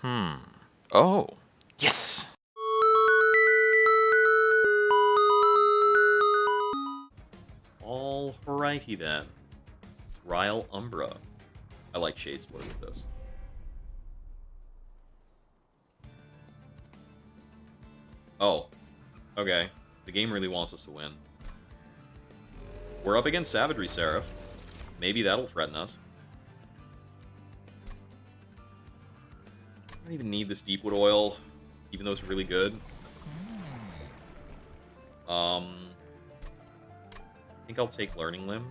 Oh. Yes! Alrighty then. Ryle Umbra. I like Shadesport with this. Oh. Okay. The game really wants us to win. We're up against Savagery Seraph. Maybe that'll threaten us. I don't even need this Deepwood Oil, even though it's really good. I think I'll take Learning Limb.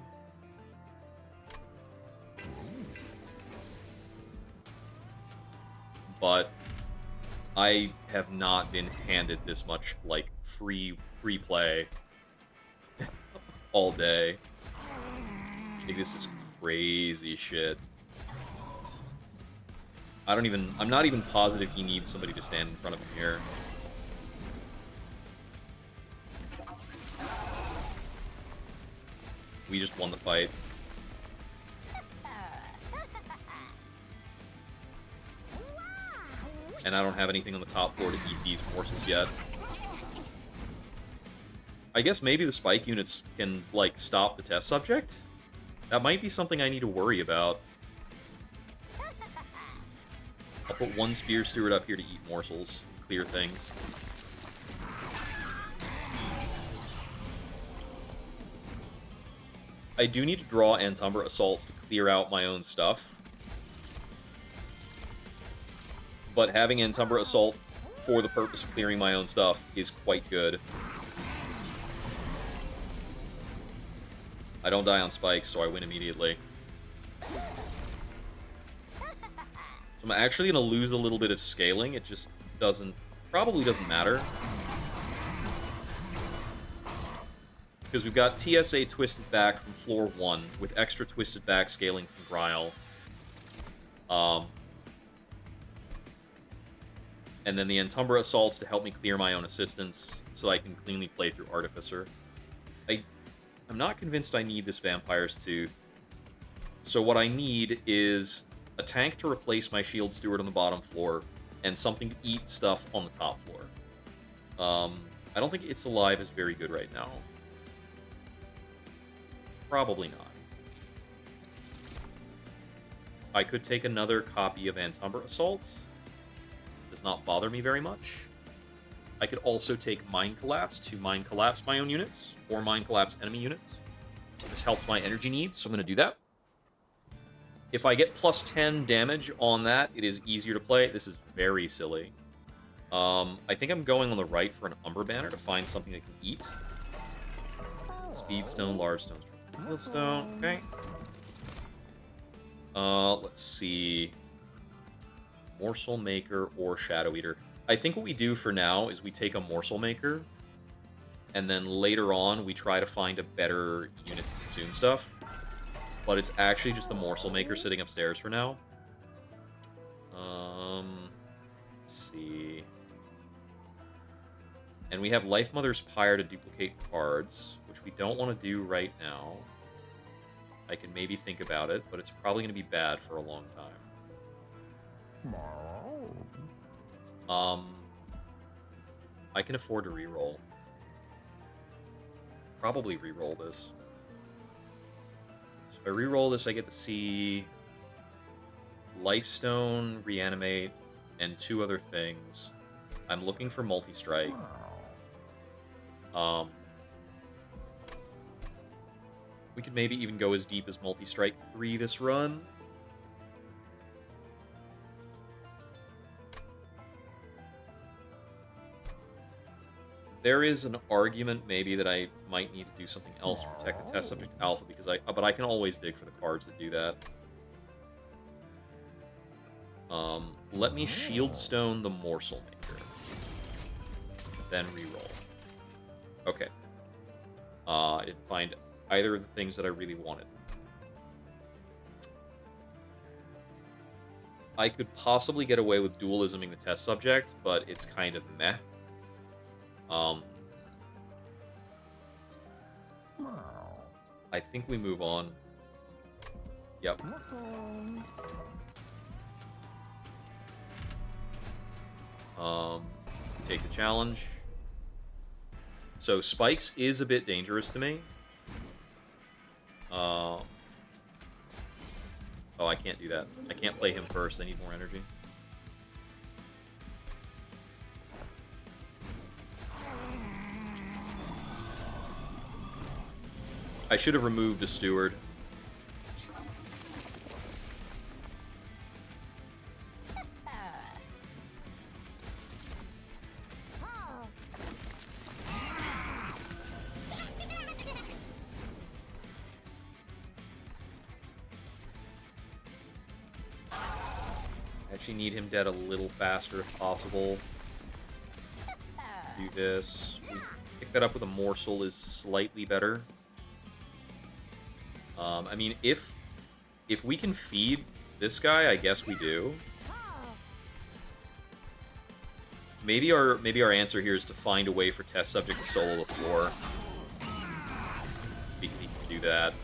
But I have not been handed this much, like, free play all day. Like, this is crazy shit. I'm not even positive he needs somebody to stand in front of him here. We just won the fight. And I don't have anything on the top floor to eat these morsels yet. I guess maybe the spike units can, like, stop the test subject? That might be something I need to worry about. I'll put one Spear Steward up here to eat morsels, clear things. I do need to draw Antumbra Assaults to clear out my own stuff. But having Antumbra Assault for the purpose of clearing my own stuff is quite good. I don't die on spikes, so I win immediately. So I'm actually going to lose a little bit of scaling. It just probably doesn't matter. Because we've got TSA Twisted Back from floor 1, with extra Twisted Back scaling from Ryle. And then the Antumbra Assaults to help me clear my own assistance, so I can cleanly play through Artificer. I'm not convinced I need this Vampire's Tooth. So what I need is a tank to replace my Shield Steward on the bottom floor, and something to eat stuff on the top floor. I don't think It's Alive is very good right now. Probably not. I could take another copy of Antumbra Assault. Does not bother me very much. I could also take Mind Collapse to Mind Collapse my own units, or Mind Collapse enemy units. This helps my energy needs, so I'm going to do that. If I get plus 10 damage on that, it is easier to play. This is very silly. I think I'm going on the right for an Umber Banner to find something that can eat. Speedstone, Large Stone, Fieldstone, okay. Let's see. Morsel Maker or Shadow Eater. I think what we do for now is we take a Morsel Maker, and then later on we try to find a better unit to consume stuff. But it's actually just the Morsel Maker sitting upstairs for now. Let's see. And we have Life Mother's Pyre to duplicate cards, which we don't want to do right now. I can maybe think about it, but it's probably going to be bad for a long time. I can afford to reroll. Probably reroll this. So if I reroll this, I get to see Lifestone, Reanimate, and 2 other things. I'm looking for Multi-Strike. We could maybe even go as deep as Multi-Strike 3 this run. There is an argument maybe that I might need to do something else to protect the test subject alpha, because but I can always dig for the cards that do that. Let me Shieldstone the Morsel Maker. Then reroll. Okay. I didn't find either of the things that I really wanted. I could possibly get away with dualisming the test subject, but it's kind of meh. I think we move on. Yep. Take the challenge. So Spikes is a bit dangerous to me. Oh, I can't do that. I can't play him first. I need more energy. I should have removed a steward. Actually need him dead a little faster if possible. Do this. We pick that up with a morsel is slightly better. I mean, if we can feed this guy, I guess we do. Maybe our answer here is to find a way for test subject to solo the floor. Because he can do that.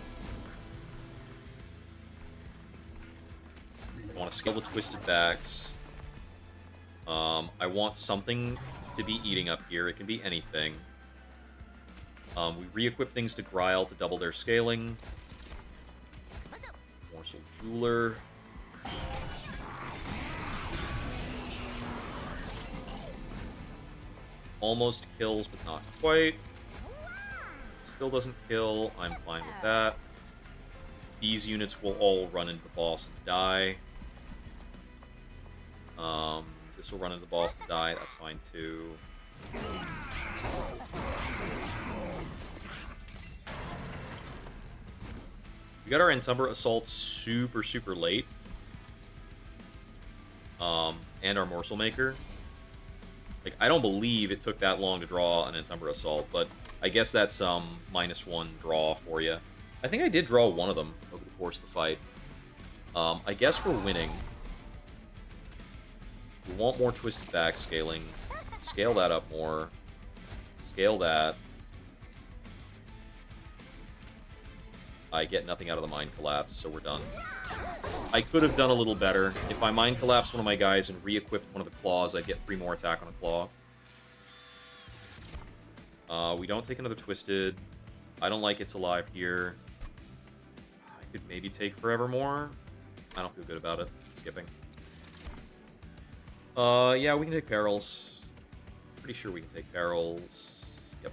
I want to scale the twisted backs. I want something to be eating up here. It can be anything. We re-equip things to Grile to double their scaling. Morsel Jeweler. Almost kills, but not quite. Still doesn't kill. I'm fine with that. These units will all run into the boss and die. This will run into the boss and die. That's fine, too. We got our Entumbra Assaults super, super late. And our Morsel Maker. Like, I don't believe it took that long to draw an Entumbra Assault, but I guess that's -1 draw for you. I think I did draw one of them over the course of the fight. I guess we're winning. We want more twisted back scaling. Scale that up more. Scale that. I get nothing out of the Mind Collapse, so we're done. I could have done a little better. If I Mind Collapsed one of my guys and re-equipped one of the claws, I'd get 3 more attack on a claw. We don't take another Twisted. I don't like It's Alive here. I could maybe take Forevermore. I don't feel good about it. Skipping. Yeah, we can take Perils. Pretty sure we can take Perils. Yep.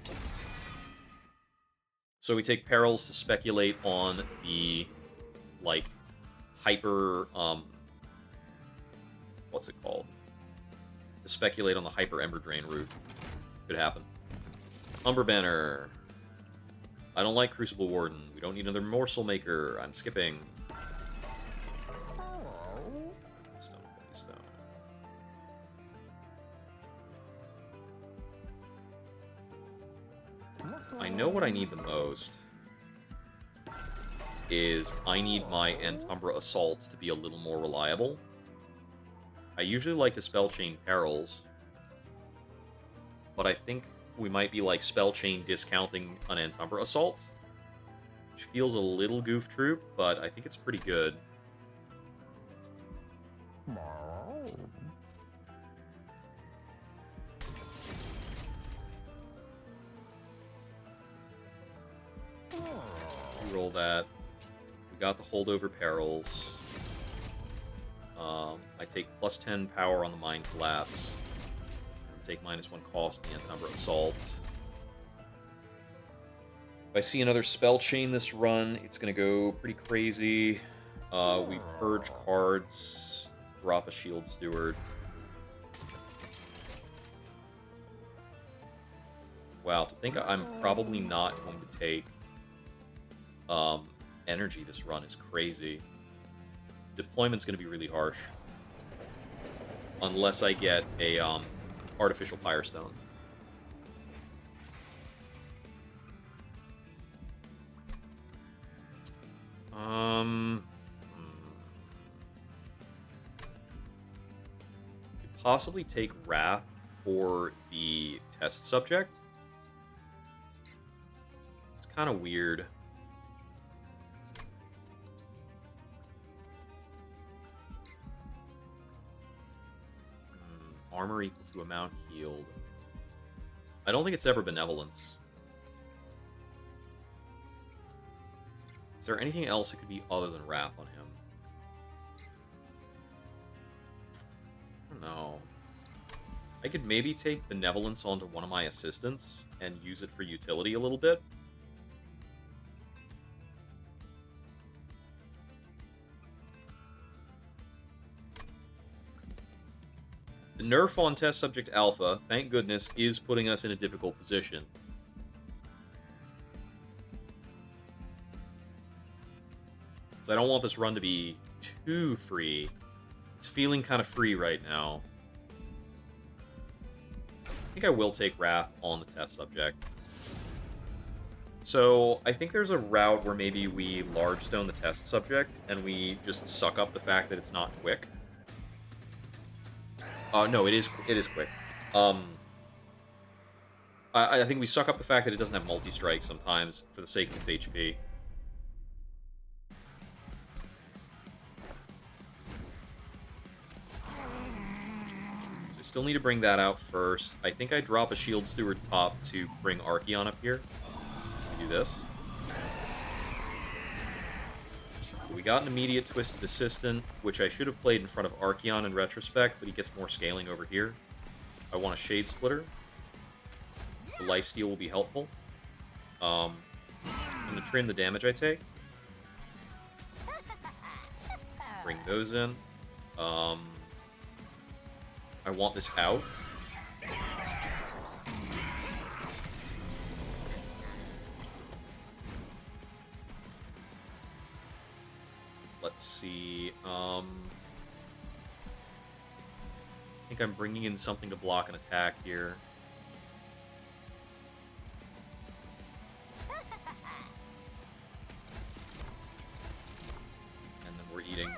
So we take Perils to speculate on the, like, hyper, what's it called? To speculate on the hyper Emberdrain route. Could happen. Umber Banner. I don't like Crucible Warden. We don't need another Morsel Maker. I'm skipping. Stone, stone. I know what I need the most is I need my Entumbra Assaults to be a little more reliable. I usually like to Spell Chain Perils, but I think we might be like Spell Chain discounting an Entumbra Assault, which feels a little goof troop, but I think it's pretty good. Roll that. We got the holdover Perils. I take +10 power on the Mind Collapse. Take -1 cost on the Entumbra Assault. If I see another Spell Chain this run, it's going to go pretty crazy. We purge cards, drop a Shield Steward. Wow, to think I'm probably not going to take energy this run is crazy. Deployment's going to be really harsh. Unless I get a Artificial Firestone. Could possibly take Wrath for the test subject. It's kind of weird. armor equal to amount healed. I don't think it's ever benevolence. Is there anything else it could be other than wrath on him? I don't know. I could maybe take benevolence onto one of my assistants and use it for utility a little bit. The nerf on Test Subject Alpha, thank goodness, is putting us in a difficult position. Because I don't want this run to be too free. It's feeling kind of free right now. I think I will take Wrath on the Test Subject. So, I think there's a route where maybe we large stone the Test Subject, and we just suck up the fact that it's not quick. No, it is quick. I think we suck up the fact that it doesn't have multi-strike sometimes for the sake of its HP. So I still need to bring that out first. I think I drop a Shield Steward top to bring Archeon up here. We do this. We got an immediate Twisted Assistant, which I should have played in front of Archeon in retrospect, but he gets more scaling over here. I want a Shade Splitter. The Lifesteal will be helpful. I'm going to trim the damage I take. Bring those in. I want this out. Let's see. I think I'm bringing in something to block an attack here. And then we're eating. I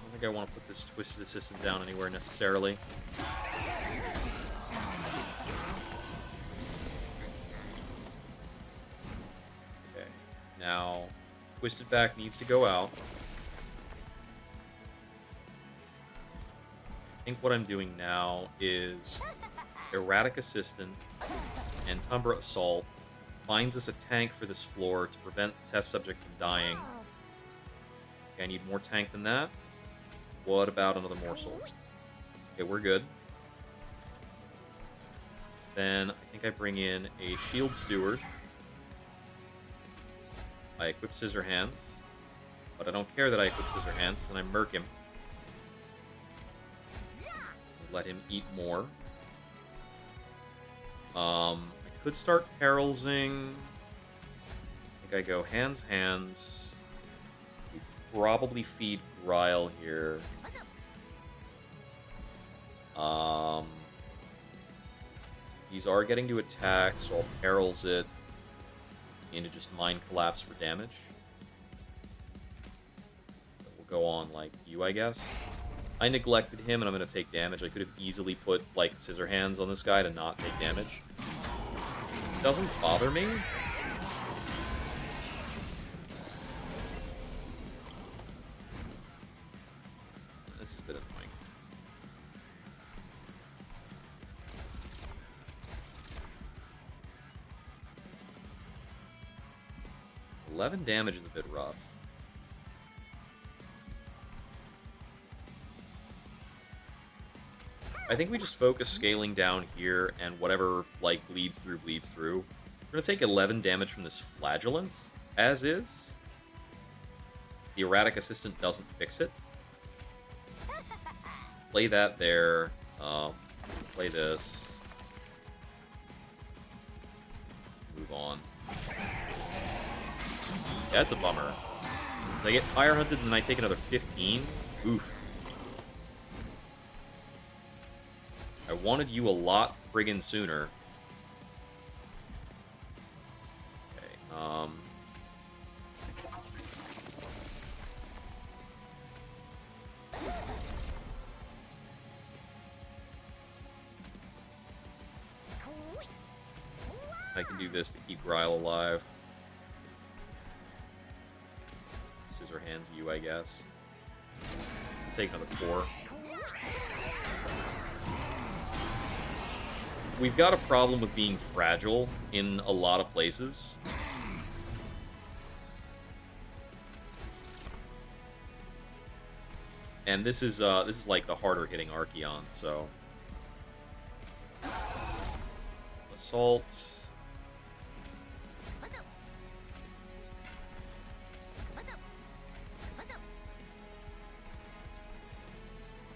don't think I want to put this Twisted Assistant down anywhere necessarily. Now, Twisted Back needs to go out. I think what I'm doing now is Erratic Assistant and Tumbra Assault finds us a tank for this floor to prevent the test subject from dying. Okay, I need more tank than that. What about another morsel? Okay, we're good. Then I think I bring in a Shield Steward. I equip Scissor Hands, but I don't care that I equip Scissor Hands, and I murk him. Let him eat more. I could start Perilsing. I think I go Hands. We probably feed Grile here. These are getting to attack, so I'll Perils it into just Mind Collapse for damage. But we'll go on, like, you, I guess. I neglected him, and I'm going to take damage. I could have easily put, like, Scissor Hands on this guy to not take damage. Doesn't bother me. This is a bit annoying. $11 damage is a bit rough. I think we just focus scaling down here, and whatever, like, bleeds through, bleeds through. We're going to take 11 damage from this Flagellant, as is. The Erratic Assistant doesn't fix it. Play that there. Play this. Move on. That's a bummer. If I get Fire Hunted and I take another 15, oof. I wanted you a lot friggin' sooner. Okay, I can do this to keep Grile alive. Scissor Hands you, I guess. take another 4. We've got a problem with being fragile in a lot of places. And this is like the harder hitting Archeon, so assault.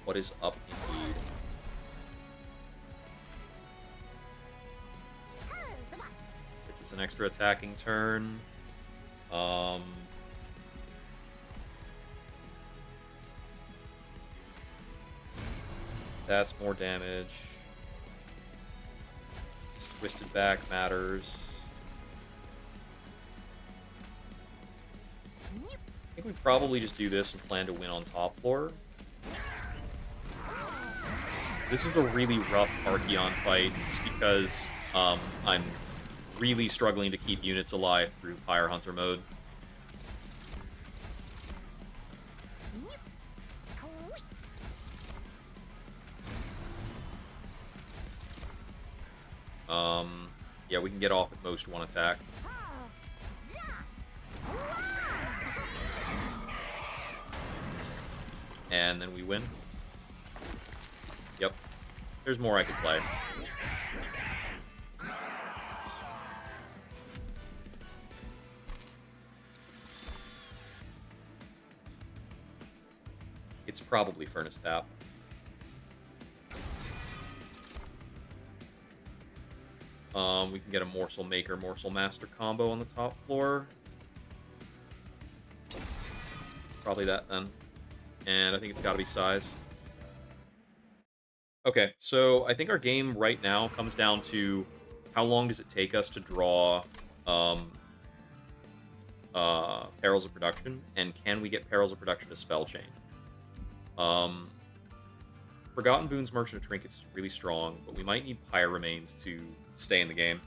What is up indeed? This is an extra attacking turn. That's more damage. This twisted back matters. I think we probably just do this and plan to win on top floor. This is a really rough Archeon fight, just because I'm really struggling to keep units alive through Fire Hunter mode. Yeah, we can get off at most one attack. And then we win. Yep. There's more I could play. It's probably Furnace Tap. We can get a Morsel Maker, Morsel Master combo on the top floor. Probably that then. And I think it's got to be size. Okay, so I think our game right now comes down to how long does it take us to draw Perils of Production, and can we get Perils of Production to Spell Chain? Forgotten Boons, Merchant of Trinkets is really strong, but we might need Pyre Remains to stay in the game.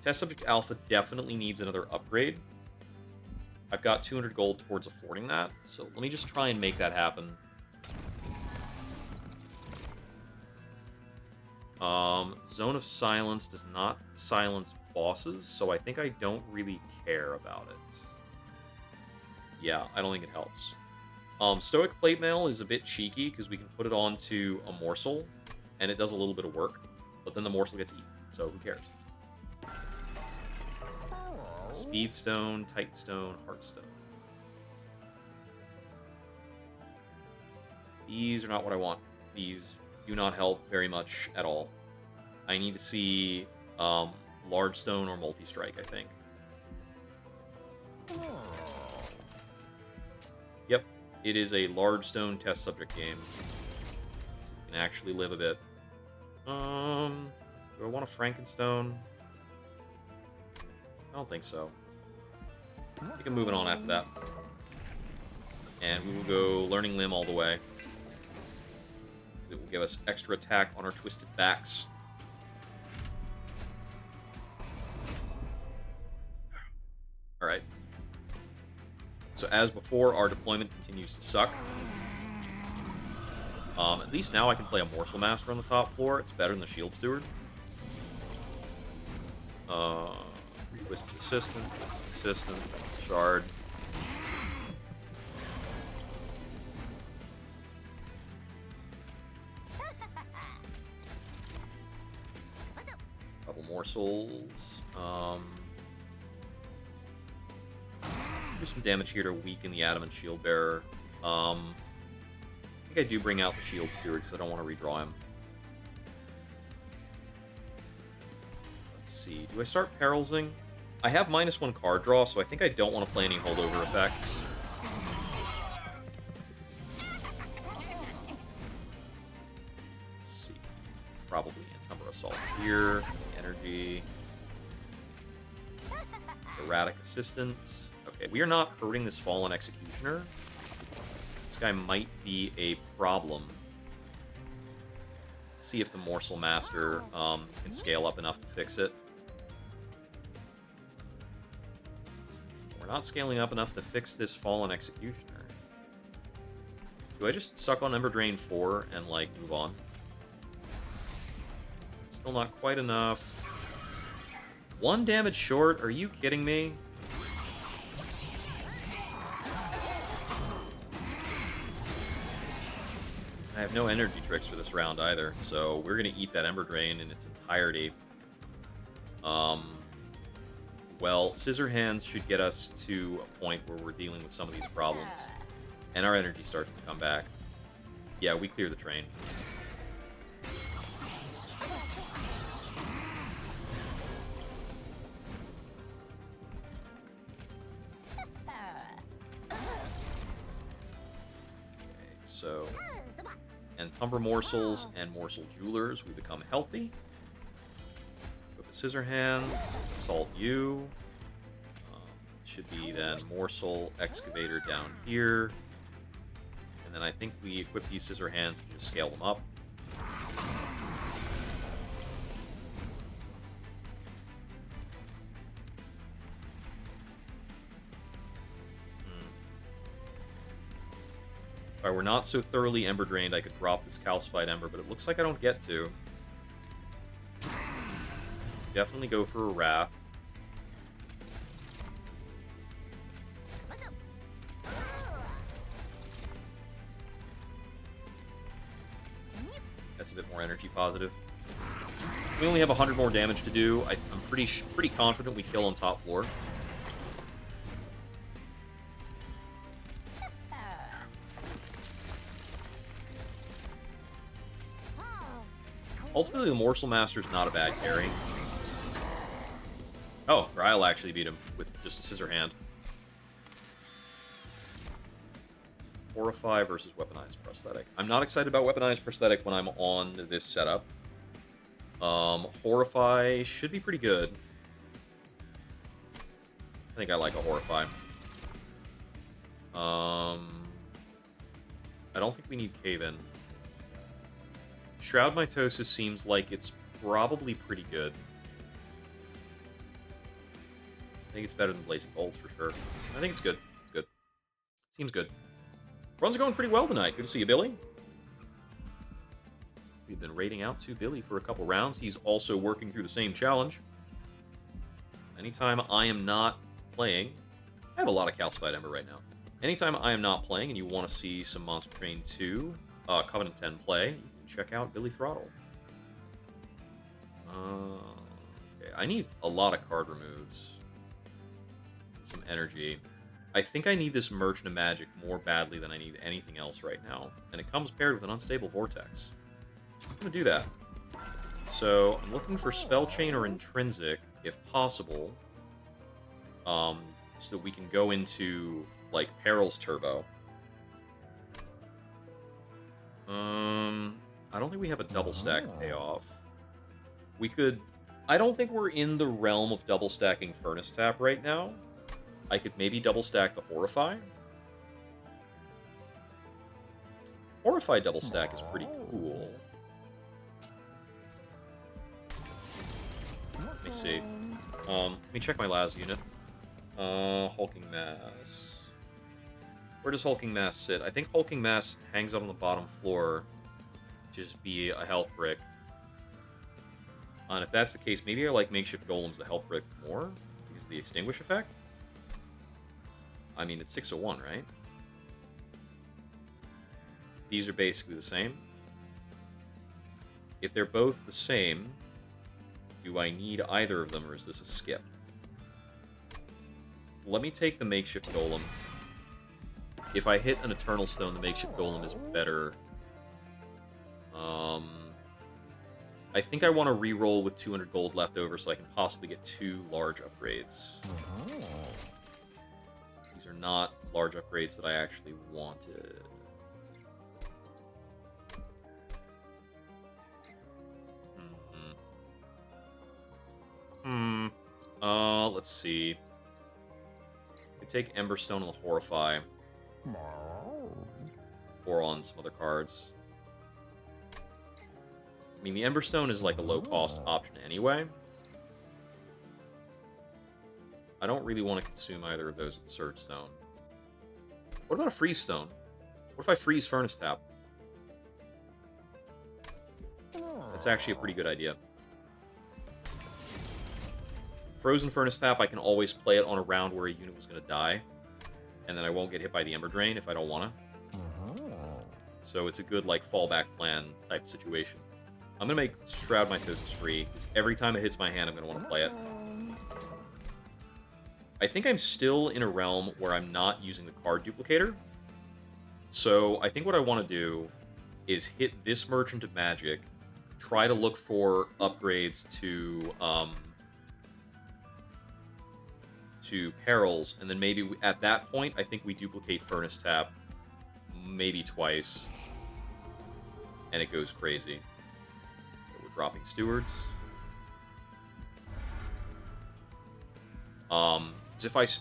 Test Subject Alpha definitely needs another upgrade. I've got 200 gold towards affording that, so let me just try and make that happen. Zone of Silence does not silence bosses, so I think I don't really care about it. Yeah, I don't think it helps. Stoic Plate Mail is a bit cheeky because we can put it onto a morsel, and it does a little bit of work, but then the morsel gets eaten, so who cares? Speedstone, Tightstone, Heartstone. These are not what I want. These do not help very much at all. I need to see Large Stone or Multi-Strike, I think. Yep, it is a Large Stone test subject game. So we can actually live a bit. Do I want a Frankenstone? I don't think so. I think I'm moving on after that. And we will go Learning Limb all the way. It will give us extra attack on our twisted backs. Alright. So as before, our deployment continues to suck. At least now I can play a Morsel Master on the top floor. It's better than the Shield Steward. Twisted Assistant, Shard. Couple morsels. Do some damage here to weaken the Adamant Shield Bearer. I think I do bring out the Shield Steward because I don't want to redraw him. Let's see. Do I start Perilsing? I have -1 card draw, so I think I don't want to play any holdover effects. Let's see. Probably Entumber Assault here. Energy. Erratic Assistance. Okay, we are not hurting this Fallen Executioner. This guy might be a problem. See if the Morsel Master can scale up enough to fix it. we're not scaling up enough to fix this Fallen Executioner. Do I just suck on Emberdrain 4 and, like, move on? It's still not quite enough. 1 damage short? Are you kidding me? I have no energy tricks for this round either, so we're going to eat that Emberdrain in its entirety. Well, Scissor Hands should get us to a point where we're dealing with some of these problems. And our energy starts to come back. Yeah, we clear the train. Okay, so... Entumber Morsels and Morsel Jewelers, we become healthy. With the Scissor Hands, Assault you. Should be then Morsel Excavator down here. And then I think we equip these Scissor Hands and just scale them up. If I were not so thoroughly Ember Drained, I could drop this Calcified Ember, but it looks like I don't get to. Definitely go for a Wrath. That's a bit more energy positive. We only have 100 more damage to do. I'm pretty confident we kill on top floor. Ultimately, the Morsel Master's not a bad carry. Oh, Ryle actually beat him with just a Scissor Hand. Horrify versus Weaponized Prosthetic. I'm not excited about Weaponized Prosthetic when I'm on this setup. Horrify should be pretty good. I think I like a Horrify. I don't think we need Cave-In. Shroud Mitosis seems like it's probably pretty good. I think it's better than Blazing Bolts for sure. I think it's good. It's good. Seems good. Runs are going pretty well tonight. Good to see you, Billy. We've been raiding out to Billy for a couple rounds. He's also working through the same challenge. Anytime I am not playing... I have a lot of Calcified Ember right now. Anytime I am not playing and you want to see some Monster Train 2, Covenant 10 play, you can check out Billy Throttle. Okay, I need a lot of card removes. Some energy. I think I need this Merchant of Magic more badly than I need anything else right now. And it comes paired with an Unstable Vortex. I'm going to do that. So, I'm looking for Spell Chain or Intrinsic, if possible. So that we can go into, like, Perils Turbo. I don't think we have a double stack payoff. We could... I don't think we're in the realm of double stacking Furnace Tap right now. I could maybe double stack the Horrify. Horrify double stack is pretty cool. Let me see. Let me check my last unit. Hulking Mass. Where does Hulking Mass sit? I think Hulking Mass hangs out on the bottom floor. Just be a health brick. And if that's the case, maybe I like Makeshift Golems the health brick more because of the Extinguish effect. I mean, it's 601, right? These are basically the same. If they're both the same, do I need either of them, or is this a skip? Let me take the Makeshift Golem. If I hit an Eternal Stone, the Makeshift Golem is better. I think I want to re-roll with 200 gold left over so I can possibly get 2 large upgrades. These are not large upgrades that I actually wanted. Let's see. We take Emberstone on the Horrify. Or on some other cards. I mean, the Emberstone is like a low-cost option anyway. I don't really want to consume either of those with Surge Stone. What about a Freeze Stone? What if I freeze Furnace Tap? That's actually a pretty good idea. Frozen Furnace Tap, I can always play it on a round where a unit was going to die. And then I won't get hit by the Emberdrain if I don't want to. So it's a good, like, fallback plan type situation. I'm going to make Shroud Mitosis free, because every time it hits my hand, I'm going to want to play it. I think I'm still in a realm where I'm not using the card duplicator. So I think what I want to do is hit this Merchant of Magic, try to look for upgrades to Perils, and then maybe at that point, I think we duplicate Furnace Tap maybe twice, and it goes crazy. So we're dropping Stewards.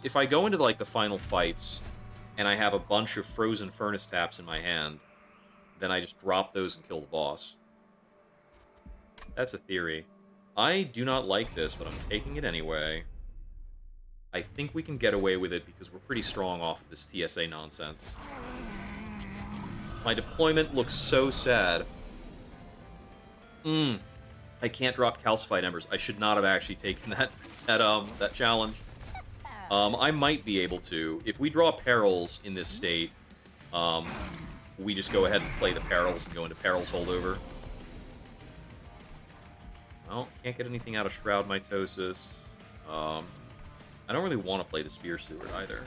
If I go into like the final fights and I have a bunch of frozen Furnace Taps in my hand, then I just drop those and kill the boss. That's a theory. I do not like this, but I'm taking it anyway. I think we can get away with it because we're pretty strong off of this TSA nonsense. My deployment looks so sad. I can't drop Calcified Embers. I should not have actually taken that challenge. I might be able to. If we draw Perils in this state, we just go ahead and play the Perils and go into Perils holdover. Well, can't get anything out of Shroud Mitosis. I don't really want to play the Spear Steward either.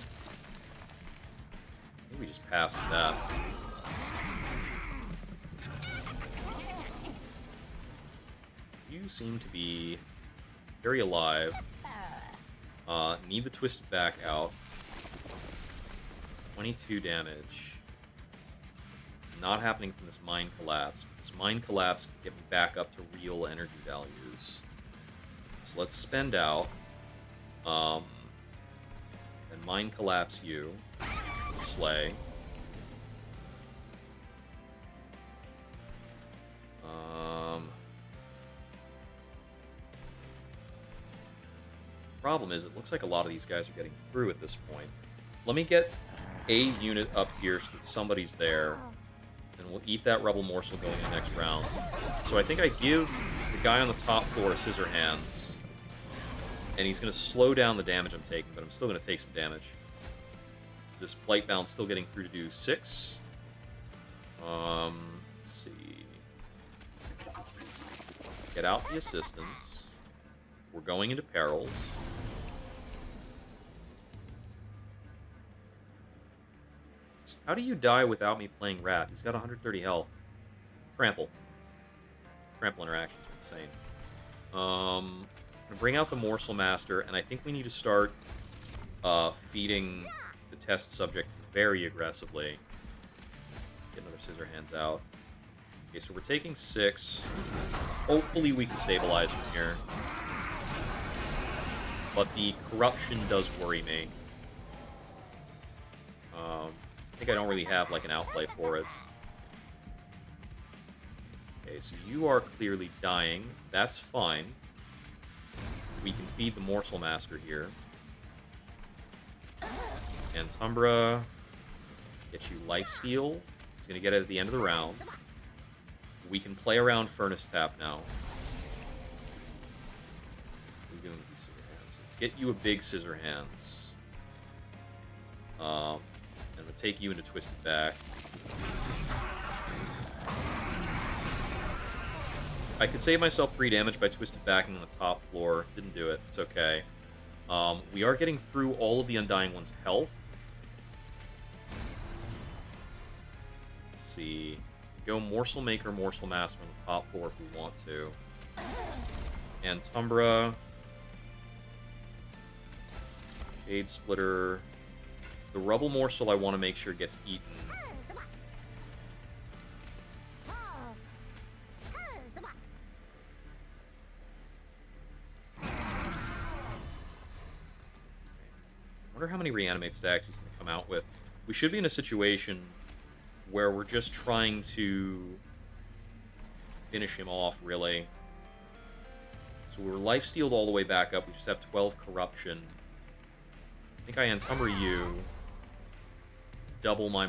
Maybe we just pass with that. You seem to be very alive. Need the Twisted Back out. 22 damage. Not happening from this Mind Collapse. This Mind Collapse can get me back up to real energy values. So let's spend out. And Mind Collapse you. Slay. Problem is, it looks like a lot of these guys are getting through at this point. Let me get a unit up here so that somebody's there, and we'll eat that Rebel Morsel going in the next round. So I think I give the guy on the top floor a Scissor Hands, and he's going to slow down the damage I'm taking, but I'm still going to take some damage. This Blightbound's still getting through to do 6. Let's see. Get out the assistance. We're going into Perils. How do you die without me playing Wrath? He's got 130 health. Trample. Trample interactions are insane. I'm gonna bring out the Morsel Master, and I think we need to start feeding the test subject very aggressively. Get another Scissor Hands out. Okay, so we're taking 6. Hopefully we can stabilize from here. But the corruption does worry me. I think I don't really have, like, an outplay for it. Okay, so you are clearly dying. That's fine. We can feed the Morsel Master here. And Tumbra, get you Lifesteal. He's going to get it at the end of the round. We can play around Furnace Tap now. What are we doing with these Scissor Hands? Let's get you a big Scissor Hands. And we'll take you into Twisted Back. I could save myself 3 damage by Twisted Backing on the top floor. Didn't do it. It's okay. We are getting through all of the Undying One's health. Let's see. Go Morsel Maker, Morsel Master on the top floor if we want to. And Tumbra. Shade Splitter. The Rubble Morsel I want to make sure gets eaten. I wonder how many Reanimate stacks he's going to come out with. We should be in a situation where we're just trying to finish him off, really. So we're life-stealed all the way back up. We just have 12 Corruption. think I Entumber you. Double my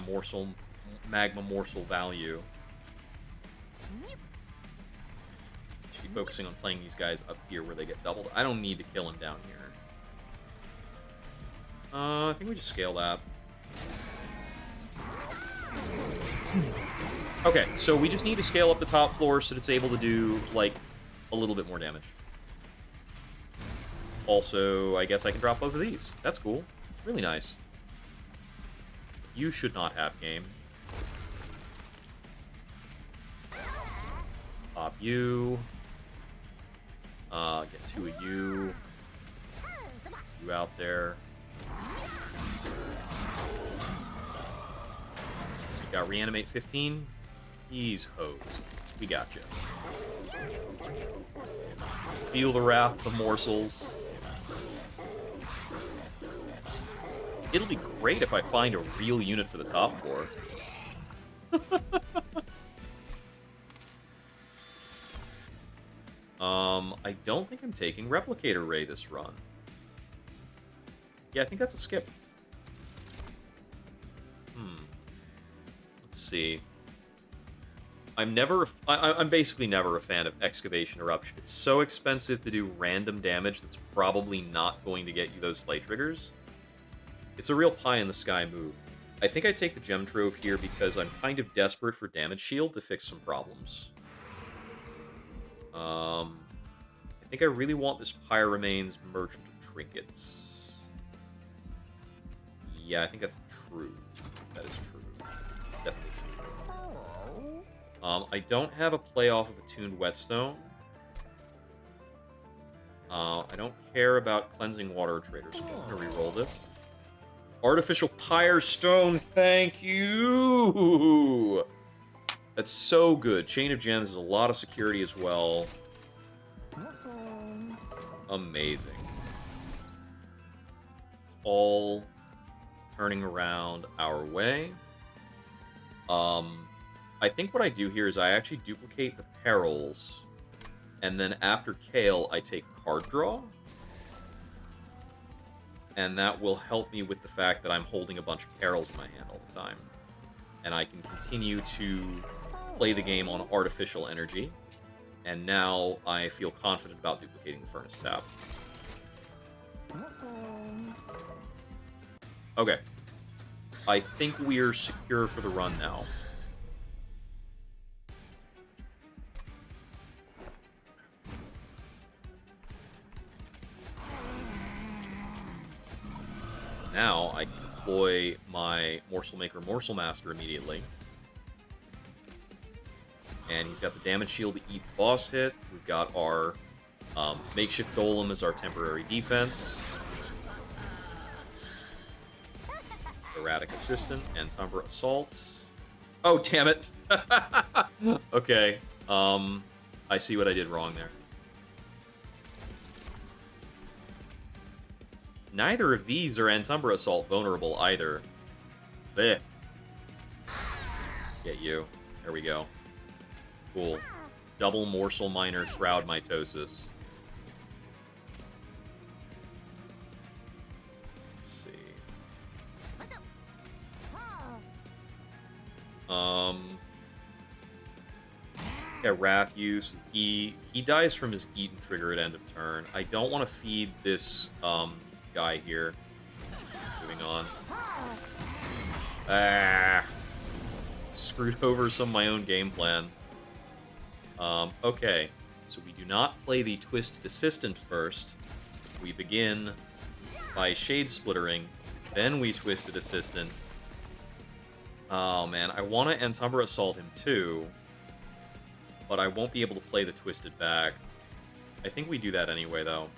magma morsel value. Should be focusing on playing these guys up here where they get doubled. I don't need to kill him down here. I think we just scale that. Okay, so we just need to scale up the top floor so that it's able to do, like, a little bit more damage. Also, I guess I can drop both of these. That's cool. It's really nice. You should not have game. Pop you. Get 2 of you. You out there. So we got reanimate 15. He's hosed. We got you. Feel the wrath of the morsels. It'll be great if I find a real unit for the top floor. I don't think I'm taking Replicator Ray this run. Yeah, I think that's a skip. Let's see. I'm basically never a fan of Excavation Eruption. It's so expensive to do random damage that's probably not going to get you those Slay triggers. It's a real pie-in-the-sky move. I think I take the Gem Trove here because I'm kind of desperate for Damage Shield to fix some problems. I think I really want this Pyre Remains Merchant of Trinkets. Yeah, I think that's true. That is true. Definitely true. I don't have a playoff of Attuned Whetstone. I don't care about Cleansing Water Trader, so I'm going to reroll this. Artificial Pyre Stone, thank you! That's so good. Chain of Gems is a lot of security as well. Amazing. It's all turning around our way. I think what I do here is I actually duplicate the perils, and then after Kale, I take card draw. And that will help me with the fact that I'm holding a bunch of perils in my hand all the time. And I can continue to play the game on artificial energy. And now I feel confident about duplicating the Furnace Tap. Okay. I think we're secure for the run now. Now I can deploy my Morsel Maker, Morsel Master immediately. And he's got the damage shield to eat the boss hit. We've got our makeshift golem as our temporary defense. Erratic Assistant and Tumbra Assaults. Oh, damn it! Okay. I see what I did wrong there. Neither of these are Antumbra Assault vulnerable either. Blech. Get you. There we go. Cool. Double Morsel Miner Shroud Mitosis. Let's see. Yeah, Wrath use. He dies from his Eaten trigger at end of turn. I don't want to feed this guy here. Moving on. Ah. Screwed over some of my own game plan. Okay, so we do not play the Twisted Assistant first. We begin by Shade Splittering, then we Twisted Assistant. Oh man, I want to Antumbra Assault him too, but I won't be able to play the Twisted back. I think we do that anyway, though.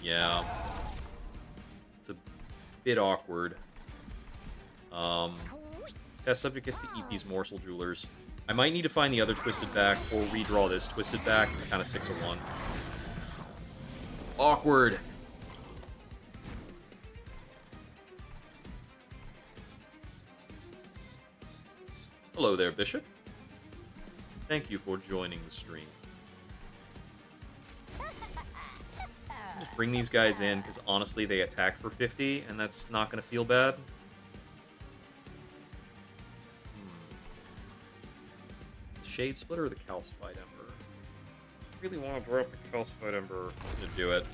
Yeah. It's a bit awkward. Test subject gets to eat these Morsel Jewelers. I might need to find the other Twisted back or redraw this Twisted back. It's kind of 6-1. Awkward. Hello there, Bishop. Thank you for joining the stream. Just bring these guys in, because honestly, they attack for 50, and that's not going to feel bad. Shade Splitter or the Calcified Ember? I really want to drop the Calcified Ember. I'm going to do it.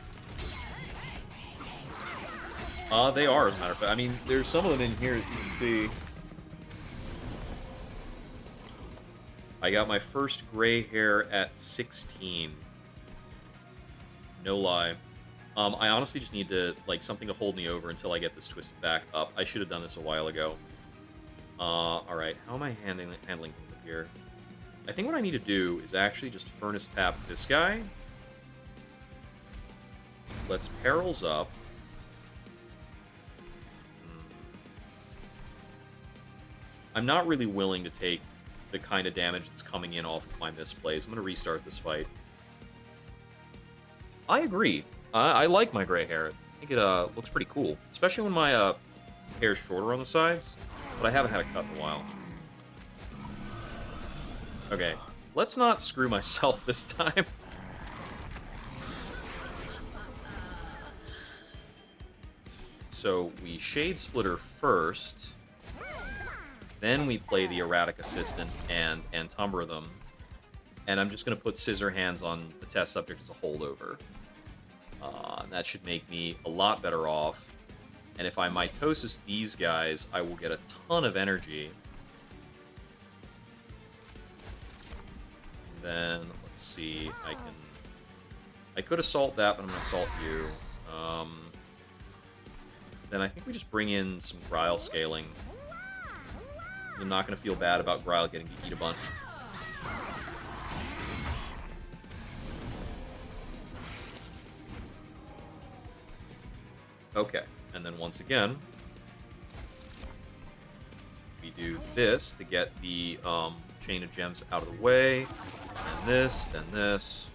They are, as a matter of fact. I mean, there's some of them in here, as you can see. I got my first gray hair at 16. No lie. I honestly just need to, like, something to hold me over until I get this twisted back up. I should have done this a while ago. Alright. How am I handling things up here? I think what I need to do is actually just Furnace Tap this guy. Let's Perils up. I'm not really willing to take the kind of damage that's coming in off of my misplays. I'm going to restart this fight. I agree. I like my gray hair. I think it looks pretty cool. Especially when my hair's shorter on the sides. But I haven't had a cut in a while. Okay. Let's not screw myself this time. So we Shade Splitter first. Then we play the Erratic Assistant and Antumbra them. And I'm just going to put Scissor Hands on the test subject as a holdover. That should make me a lot better off. And if I Mitosis these guys, I will get a ton of energy. And then, let's see, I could Assault that, but I'm going to Assault you. Then I think we just bring in some Grile Scaling. Because I'm not going to feel bad about Grile getting to eat a bunch. Okay, and then once again, we do this to get the Chain of Gems out of the way. Then this.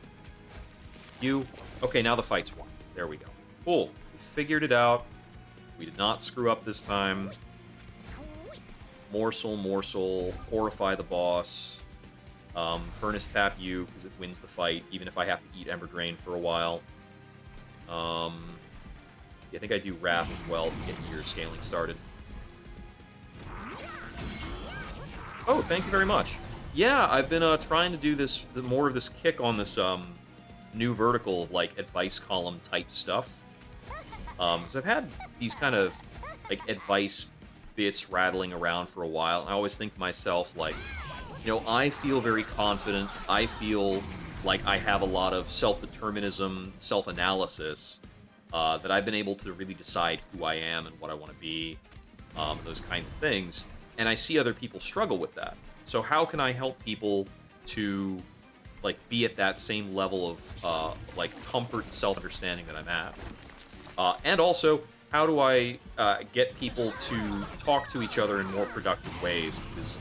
You. Okay, now the fight's won. There we go. Cool. We figured it out. We did not screw up this time. Morsel, Horrify the boss. Furnace Tap you, because it wins the fight, even if I have to eat Emberdrain for a while. I think I do Wrath as well to get your scaling started. Oh, thank you very much. Yeah, I've been trying to do this, more of this kick on this new vertical of, like, advice column type stuff. Because I've had these kind of, like, advice bits rattling around for a while, and I always think to myself, like, you know, I feel very confident, I feel like I have a lot of self-determinism, self-analysis, that I've been able to really decide who I am and what I want to be, those kinds of things, and I see other people struggle with that. So how can I help people to, like, be at that same level of, like, comfort and self-understanding that I'm at? And also, how do I get people to talk to each other in more productive ways? Because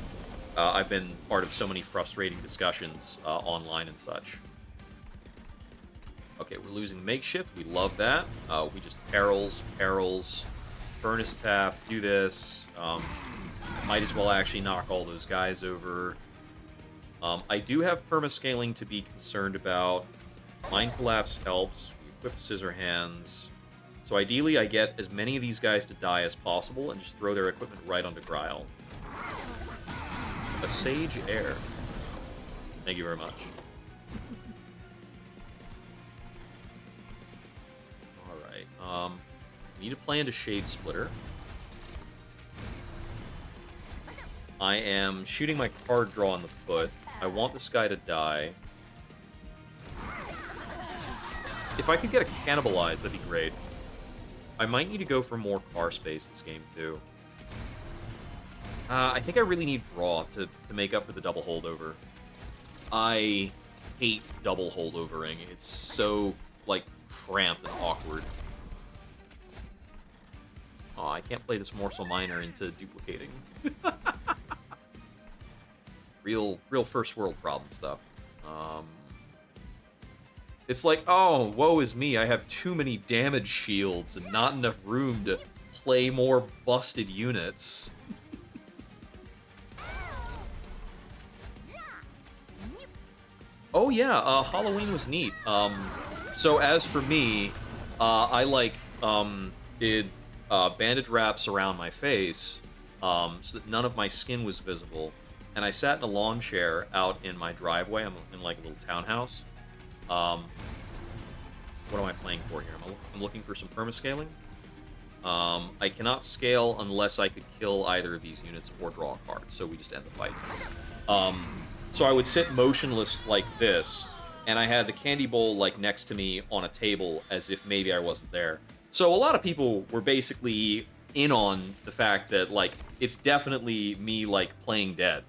I've been part of so many frustrating discussions online and such. Okay, we're losing Makeshift. We love that. We just Perils, Furnace Tap, do this. Might as well actually knock all those guys over. I do have permascaling to be concerned about. Mind Collapse helps. We equip Scissor Hands. So ideally, I get as many of these guys to die as possible and just throw their equipment right onto Grile. A Sage Air. Thank you very much. Alright, need to play into Shade Splitter. I am shooting my card draw in the foot. I want this guy to die. If I could get a Cannibalize, that'd be great. I might need to go for more car space this game, too. I think I really need draw to make up for the double holdover. I hate double holdovering. It's so, like, cramped and awkward. Oh, I can't play this Morsel Miner into duplicating. Real first world problem stuff. It's like, oh, woe is me, I have too many damage shields and not enough room to play more busted units. Oh yeah, Halloween was neat. So as for me, I like did bandage wraps around my face, so that none of my skin was visible, and I sat in a lawn chair out in my driveway. I'm in like a little townhouse. Um, what am I playing for here? I'm looking for some permascaling. I cannot scale unless I could kill either of these units or draw a card, so we just end the fight. Um, so I would sit motionless like this, and I had the candy bowl like next to me on a table as if maybe I wasn't there. So a lot of people were basically in on the fact that like it's definitely me like playing dead.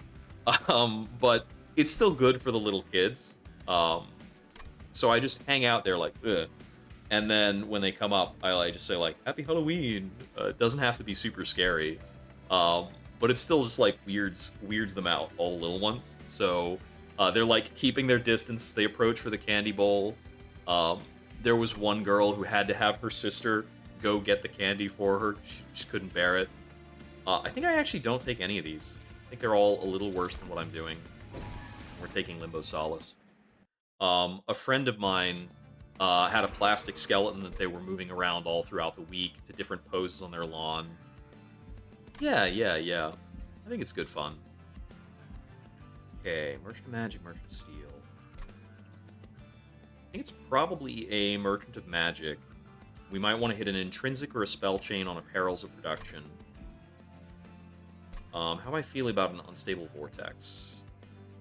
But it's still good for the little kids. So I just hang out there like, ugh. And then when they come up, I just say like, "Happy Halloween." It doesn't have to be super scary, but it still just like weirds them out, all the little ones. So they're like keeping their distance. They approach for the candy bowl. Um, there was one girl who had to have her sister go get the candy for her. She just couldn't bear it. I think I actually don't take any of these. I think they're all a little worse than what I'm doing. We're taking Limbo Solace. A friend of mine had a plastic skeleton that they were moving around all throughout the week to different poses on their lawn. Yeah. I think it's good fun. Okay, Merchant of Magic, Merchant of Steel. I think it's probably a Merchant of Magic. We might want to hit an Intrinsic or a Spell Chain on a Perils of Production. How am I feeling about an Unstable Vortex?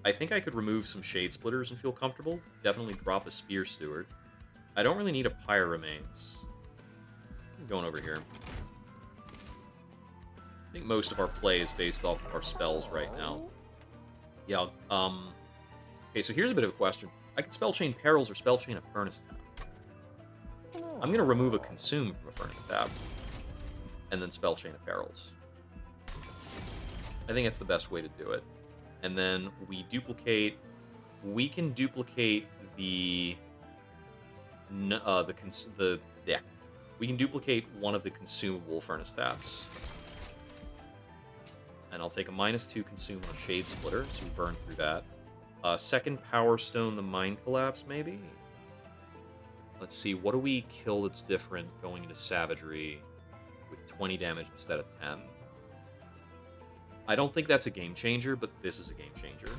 I think I could remove some Shade Splitters and feel comfortable. Definitely drop a Spear Steward. I don't really need a Pyre Remains. I'm going over here. I think most of our play is based off of our spells right now. Yeah, okay, so here's a bit of a question. I could Spell Chain Perils or Spell Chain a Furnace Tap. I'm going to remove a Consume from a Furnace Tap, and then Spell Chain a Perils. I think that's the best way to do it. And then we duplicate... We can duplicate the... We can duplicate one of the consumable Furnace Taps. And I'll take a -2 consume on a Shade Splitter, so we burn through that. Second Power Stone, the Mind Collapse, maybe? Let's see, what do we kill that's different going into Savagery with 20 damage instead of 10? I don't think that's a game changer, but this is a game changer.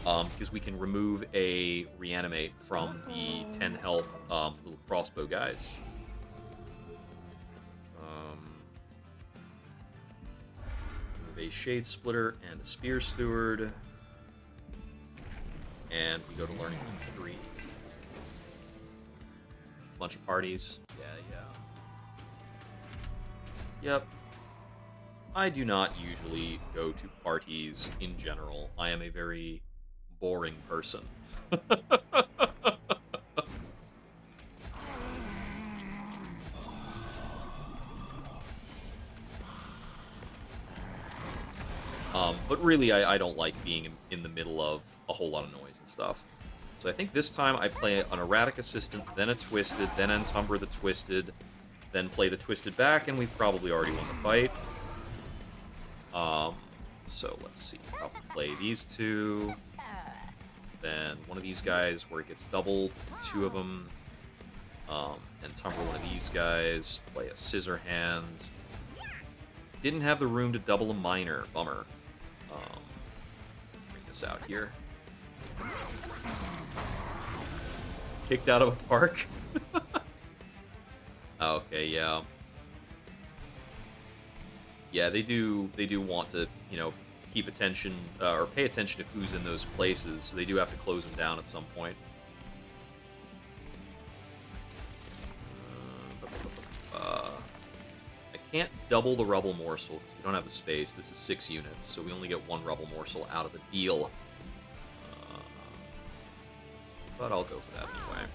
Because we can remove a Reanimate from the 10 health little crossbow guys. Remove a Shade Splitter and a Spear Steward. And we go to Learning 3. Bunch of parties. Yeah. Yep. I do not usually go to parties in general. I am a very boring person. But really, I don't like being in the middle of a whole lot of noise and stuff. So I think this time I play an Erratic Assistant, then a Twisted, then Entumber the Twisted, then play the Twisted back, and we've probably already won the fight. So let's see. I'll play these two. Then one of these guys where it gets doubled, 2 of them. And Tumber one of these guys. Play a Scissor Hands. Didn't have the room to double a Minor. Bummer. Bring this out here. Kicked out of a park? Okay, yeah. Yeah, they do want to, keep attention, or pay attention to who's in those places, so they do have to close them down at some point. I can't double the Rubble Morsel, because we don't have the space. This is 6 units, so we only get 1 Rubble Morsel out of the deal. But I'll go for that anyway.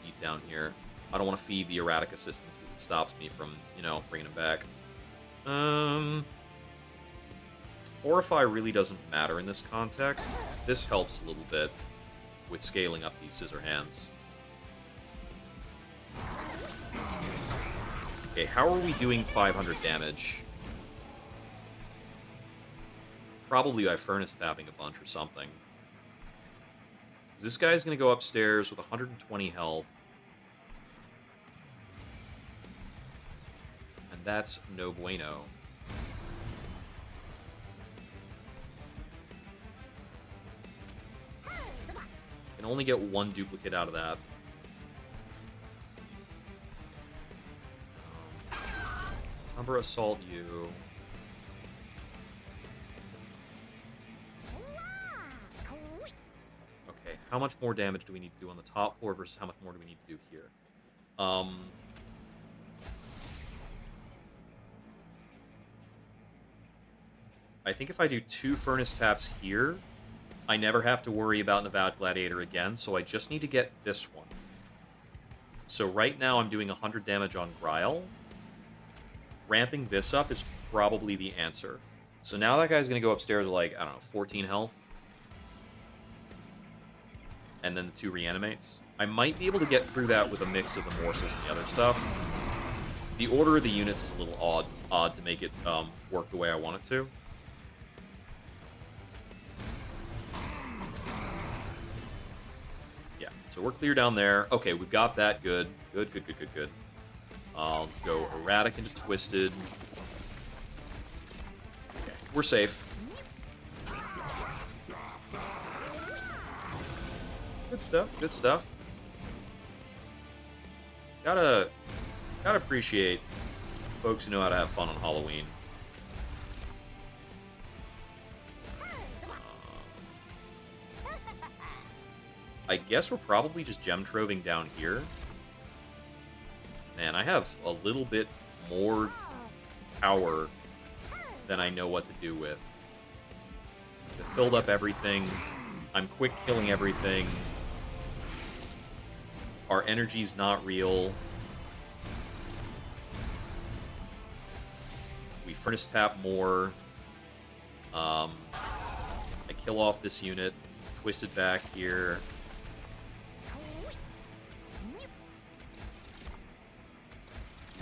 Eat down here. I don't want to feed the Erratic Assistance because it stops me from, bringing him back. Horrify really doesn't matter in this context. This helps a little bit with scaling up these Scissor Hands. Okay, how are we doing 500 damage? Probably by Furnace tapping a bunch or something. This guy's going to go upstairs with 120 health. That's no bueno. Can only get one duplicate out of that. Number assault you. Okay, how much more damage do we need to do on the top floor versus how much more do we need to do here? I think if I do 2 furnace taps here, I never have to worry about Nevada Gladiator again, so I just need to get this one. So right now I'm doing 100 damage on Gryle. Ramping this up is probably the answer. So now that guy's going to go upstairs with, like, I don't know, 14 health. And then the 2 reanimates. I might be able to get through that with a mix of the morsels and the other stuff. The order of the units is a little odd to make it work the way I want it to. Yeah, so we're clear down there. Okay, we've got that. Good. Good. I'll go Erratic into Twisted. Okay, we're safe. Good stuff. Gotta appreciate folks who know how to have fun on Halloween. I guess we're probably just gem troving down here. Man, I have a little bit more power than I know what to do with. I filled up everything. I'm quick killing everything. Our energy's not real. We furnace tap more. I kill off this unit. Twist it back here.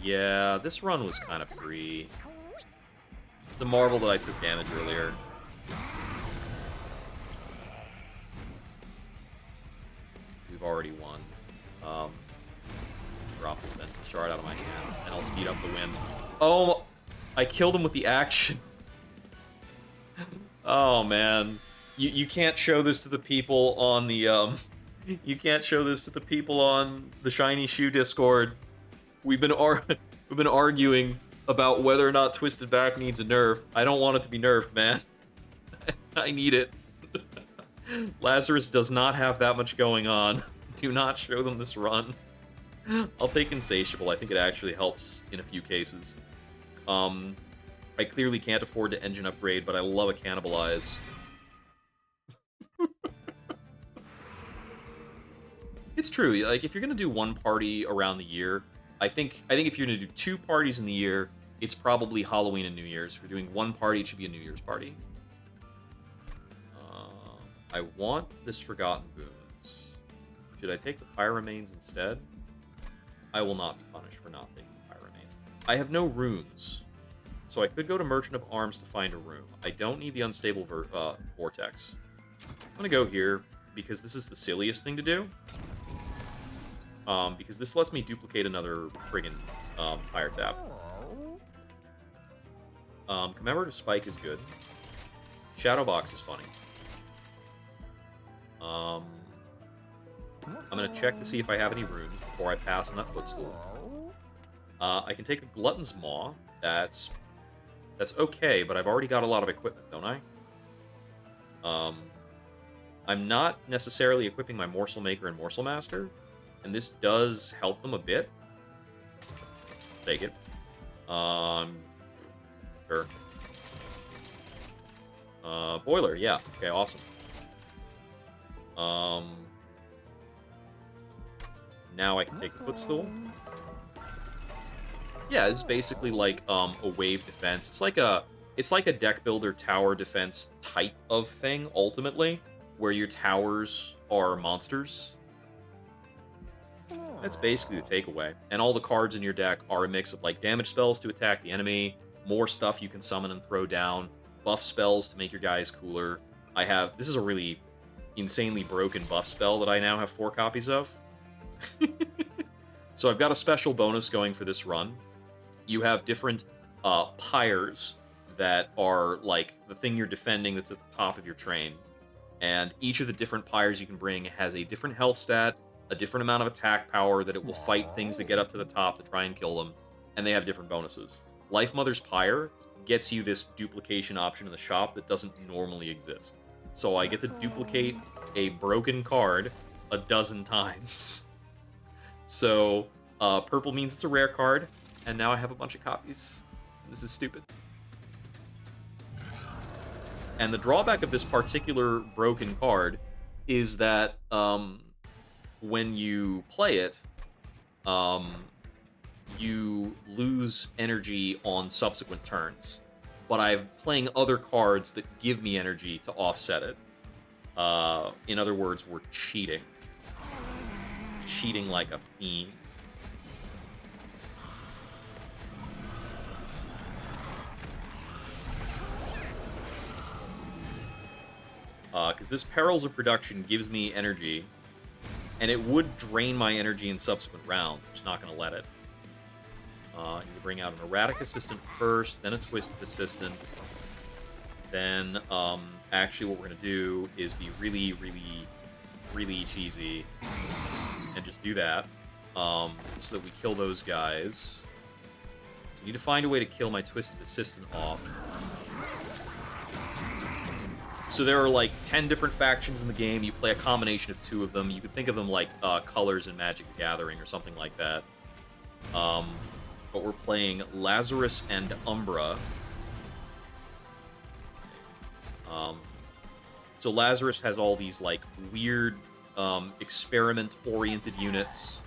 Yeah, this run was kind of free. It's a marvel that I took damage earlier. We've already won. Drop this mental shard out of my hand, and I'll speed up the win. Oh, I killed him with the action. Oh, man. You can't show this to the people on the, you can't show this to the people on the Shiny Shoe Discord. We've been arguing about whether or not Twisted Back needs a nerf. I don't want it to be nerfed, man. I need it. Lazarus does not have that much going on. Do not show them this run. I'll take Insatiable. I think it actually helps in a few cases. I clearly can't afford to engine upgrade, but I love a Cannibalize. It's true. Like, if you're gonna do one party around the year, I think if you're gonna do 2 parties in the year, it's probably Halloween and New Year's. If you're doing one party, it should be a New Year's party. I want this Forgotten Boons. Should I take the Pyramanes instead? I will not be punished for not taking the Pyramanes. I have no runes, so I could go to Merchant of Arms to find a rune. I don't need the Unstable Vortex. I'm gonna go here because this is the silliest thing to do. Because this lets me duplicate another friggin' fire tap. Commemorative Spike is good. Shadow Box is funny. I'm gonna check to see if I have any runes before I pass on that footstool. I can take a Glutton's Maw. That's okay, but I've already got a lot of equipment, don't I? I'm not necessarily equipping my Morsel Maker and Morsel Master, and this does help them a bit. Take it. Sure. Boiler, yeah. Okay, awesome. Now I can take the footstool. Yeah, it's basically like a wave defense. It's like a deck builder tower defense type of thing, ultimately, where your towers are monsters. That's basically the takeaway. And all the cards in your deck are a mix of like damage spells to attack the enemy, more stuff you can summon and throw down, buff spells to make your guys cooler. This is a really insanely broken buff spell that I now have 4 copies of. So I've got a special bonus going for this run. You have different pyres that are like the thing you're defending that's at the top of your train. And each of the different pyres you can bring has a different health stat, a different amount of attack power that it will fight things that get up to the top to try and kill them, and they have different bonuses. Life Mother's Pyre gets you this duplication option in the shop that doesn't normally exist. So I get to duplicate a broken card a dozen times. So purple means it's a rare card, and now I have a bunch of copies. This is stupid. And the drawback of this particular broken card is that when you play it, you lose energy on subsequent turns. But I'm playing other cards that give me energy to offset it. In other words, we're cheating. Cheating like a fiend. Because this Perils of Production gives me energy, and it would drain my energy in subsequent rounds. I'm just not going to let it. You bring out an Erratic Assistant first, then a Twisted Assistant. Then, actually what we're going to do is be really, really, really cheesy and just do that, so that we kill those guys. So I need to find a way to kill my Twisted Assistant off. So there are like 10 different factions in the game. You play a combination of 2 of them. You could think of them like colors in Magic the Gathering or something like that. But we're playing Lazarus and Umbra. So Lazarus has all these like weird experiment-oriented units.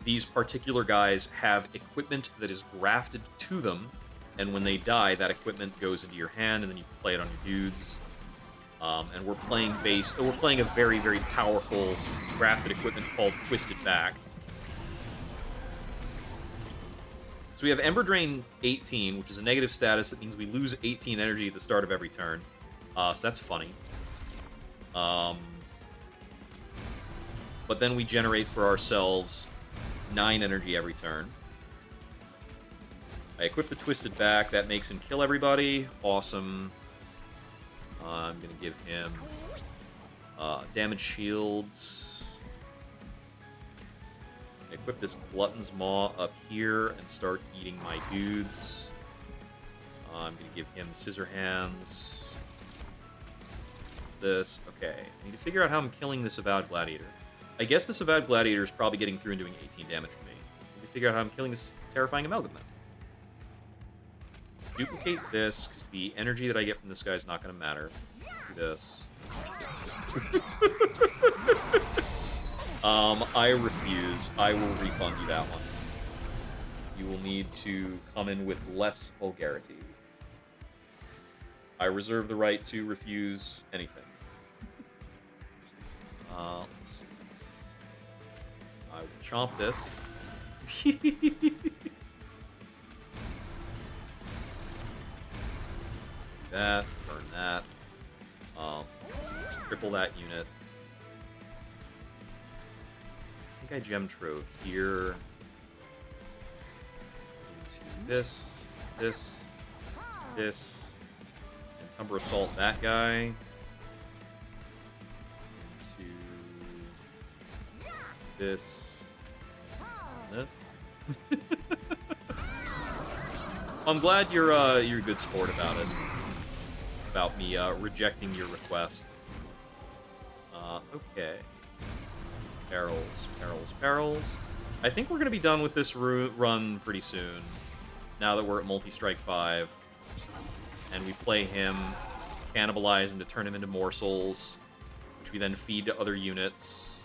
These particular guys have equipment that is grafted to them, and when they die, that equipment goes into your hand, and then you can play it on your dudes. And we're playing a very, very powerful grafted equipment called Twisted Back. So we have Emberdrain 18, which is a negative status. That means we lose 18 energy at the start of every turn. So that's funny. But then we generate for ourselves 9 energy every turn. I equip the Twisted Back. That makes him kill everybody. Awesome. I'm going to give him damage shields. Equip this Glutton's Maw up here and start eating my dudes. I'm going to give him Scissor Hands. What's this? Okay. I need to figure out how I'm killing this Avowed Gladiator. I guess this Avowed Gladiator is probably getting through and doing 18 damage to me. I need to figure out how I'm killing this terrifying Amalgam. Duplicate this, because the energy that I get from this guy is not going to matter. Do this. I refuse. I will refund you that one. You will need to come in with less vulgarity. I reserve the right to refuse anything. Let's see. I will chomp this. That, burn that. Triple that unit. I think I gem trove here. Into this, this, and Tumber Assault that guy. Into this, and this. I'm glad you're a good sport about it. About me rejecting your request. Okay. Perils, perils, perils. I think we're going to be done with this run pretty soon. Now that we're at Multi-Strike 5. And we play him, cannibalize him to turn him into morsels, which we then feed to other units.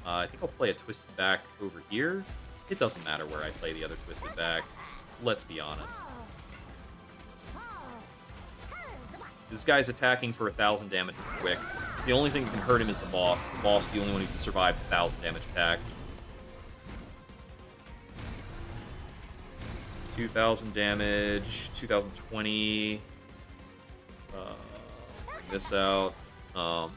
I think I'll play a Twisted Back over here. It doesn't matter where I play the other Twisted Back. Let's be honest. This guy's attacking for 1,000 damage quick. The only thing that can hurt him is the boss. The boss is the only one who can survive the 1,000 damage attack. 2,000 damage, 2,020. Bring this out. And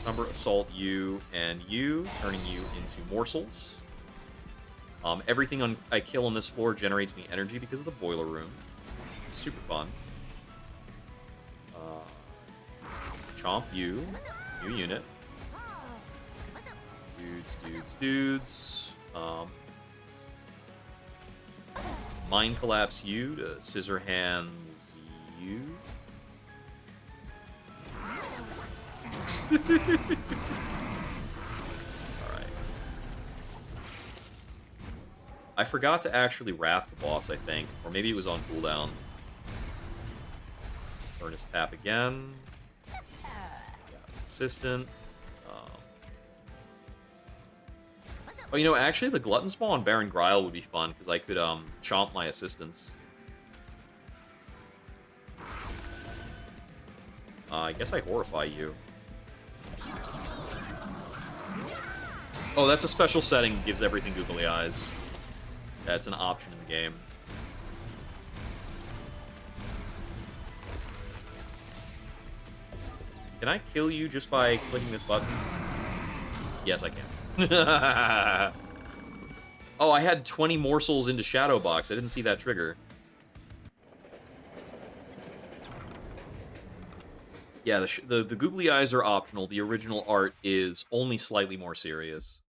Tumber Assault you and you, turning you into morsels. Everything I kill on this floor generates me energy because of the boiler room. Super fun. Chomp you. New unit. Dudes. Mind Collapse you to Scissor Hands you. Alright. I forgot to actually wrap the boss, I think. Or maybe it was on cooldown. Furnace tap again. Assistant. Oh, you know, actually, the Glutton Spawn on Baron Grile would be fun, because I could, chomp my assistants. I guess I Horrify you. Oh, that's a special setting, gives everything googly eyes. That's an option in the game. Can I kill you just by clicking this button? Yes, I can. Oh, I had 20 morsels into Shadow Box. I didn't see that trigger. Yeah, the googly eyes are optional. The original art is only slightly more serious.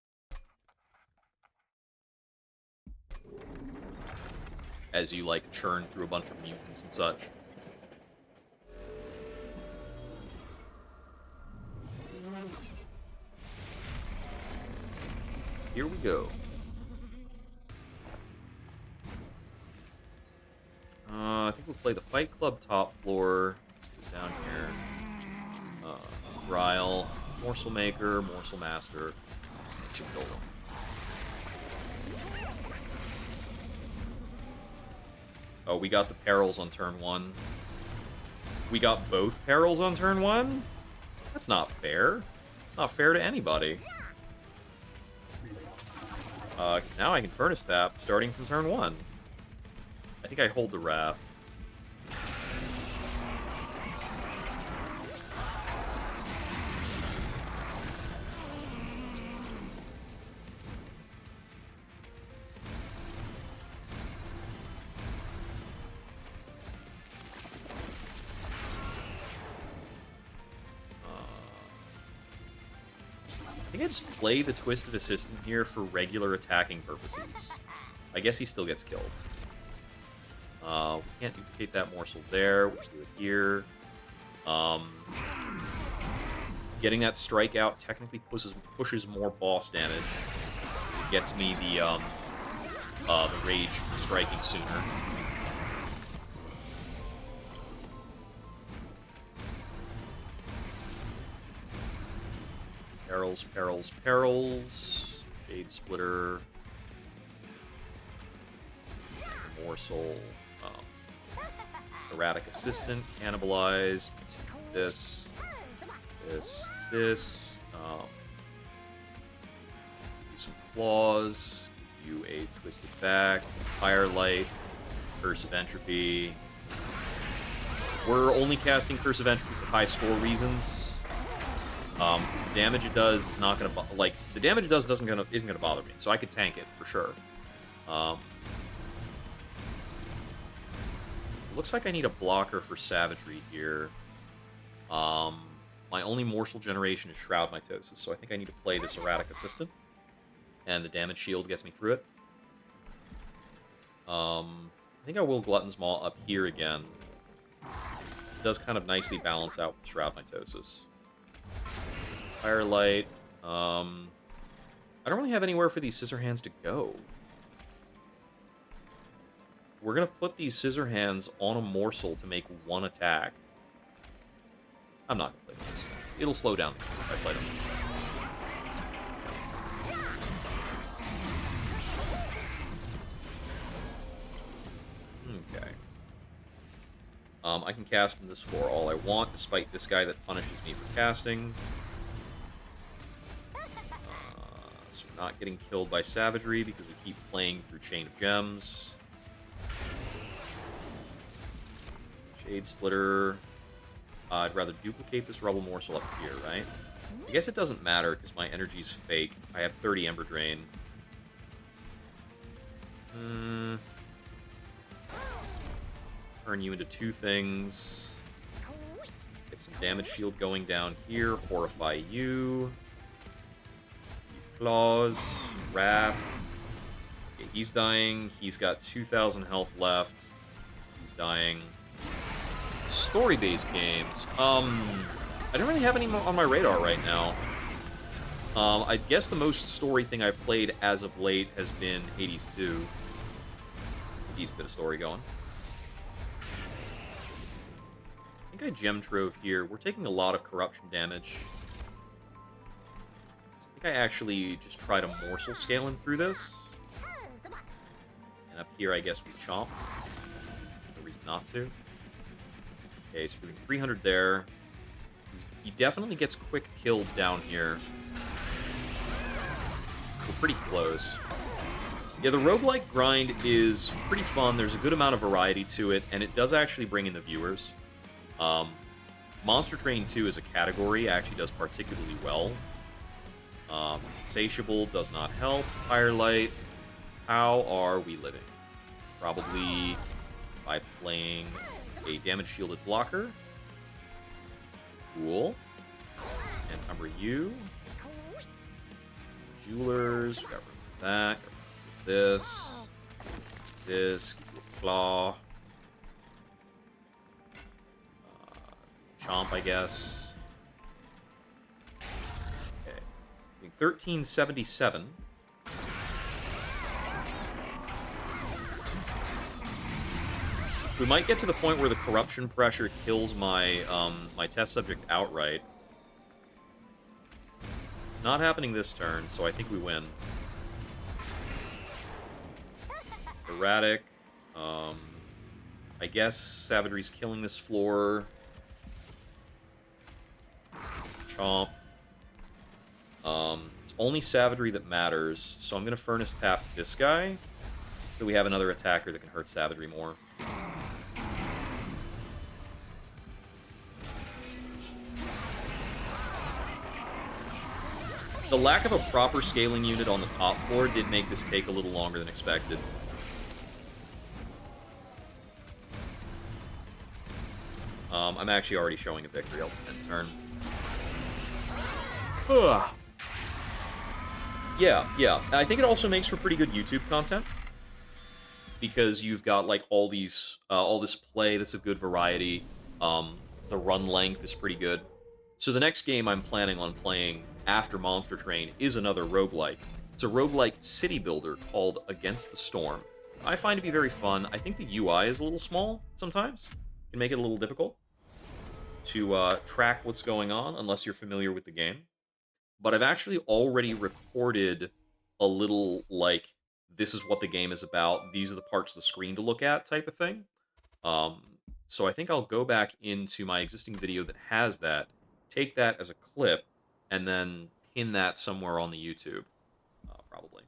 As you, like, churn through a bunch of mutants and such. Here we go. I think we'll play the Fight Club top floor. Down here. Ryle, Morsel Maker, Morsel Master. Should kill them. Oh, we got the perils on turn 1. We got both perils on turn 1? That's not fair. It's not fair to anybody. Now I can Furnace Tap, starting from turn 1. I think I hold the Wrath. I think I just play the Twisted Assistant here for regular attacking purposes. I guess he still gets killed. We can't duplicate that morsel there. We'll do it here. Getting that strike out technically pushes more boss damage. It gets me the rage striking sooner. Perils. Shade Splitter. Morsel. Erratic Assistant. Cannibalized. This. Do some claws. Do a Twisted Back. Firelight. Curse of Entropy. We're only casting Curse of Entropy for high score reasons. Because the damage it does is not gonna the damage it does isn't gonna bother me, so I could tank it for sure. Looks like I need a blocker for Savagery here. My only morsel generation is Shroud Mitosis, so I think I need to play this Erratic Assistant, and the damage shield gets me through it. I think I will Glutton's Maw up here again. It does kind of nicely balance out with Shroud Mitosis. Firelight. I don't really have anywhere for these Scissor Hands to go. We're going to put these Scissor Hands on a morsel to make one attack. I'm not going to play this. It'll slow down if I play them. Okay. I can cast from this floor all I want, despite this guy that punishes me for casting. So we're not getting killed by Savagery because we keep playing through Chain of Gems. Shade Splitter. I'd rather duplicate this Rubble Morsel up here, right? I guess it doesn't matter because my energy's fake. I have 30 Emberdrain. turn you into two things. Get some damage shield going down here. Horrify you. Claws. Wrath. Okay, he's dying. He's got 2,000 health left. He's dying. Story-based games. I don't really have any on my radar right now. I guess the most story thing I've played as of late has been Hades 2. Decent bit of story going. I think I gem trove here. We're taking a lot of corruption damage. So I think I actually just try to morsel scale him through this. And up here, I guess we chomp. No reason not to. Okay, so we're doing 300 there. He definitely gets quick killed down here. We're pretty close. Yeah, the roguelike grind is pretty fun. There's a good amount of variety to it, and it does actually bring in the viewers. Monster Train 2 as a category actually does particularly well. Insatiable does not help. Firelight, how are we living? Probably by playing a damage-shielded blocker. Cool. Antumber U. Jewelers, we got room for that. This, claw, chomp, I guess. Okay, 1377. We might get to the point where the corruption pressure kills my my test subject outright. It's not happening this turn, so I think we win. Erratic. I guess Savagery's killing this floor. Chomp. It's only Savagery that matters, so I'm going to Furnace Tap this guy, so that we have another attacker that can hurt Savagery more. The lack of a proper scaling unit on the top floor did make this take a little longer than expected. I'm actually already showing a victory. I'll just end turn. Ugh. Yeah. I think it also makes for pretty good YouTube content, because you've got like all this play that's of good variety. The run length is pretty good. So the next game I'm planning on playing after Monster Train is another roguelike. It's a roguelike city builder called Against the Storm. I find it to be very fun. I think the UI is a little small sometimes. Can make it a little difficult to track what's going on unless you're familiar with the game. But I've actually already recorded a little, like, this is what the game is about, these are the parts of the screen to look at type of thing. So I think I'll go back into my existing video that has that, take that as a clip, and then pin that somewhere on the YouTube, probably.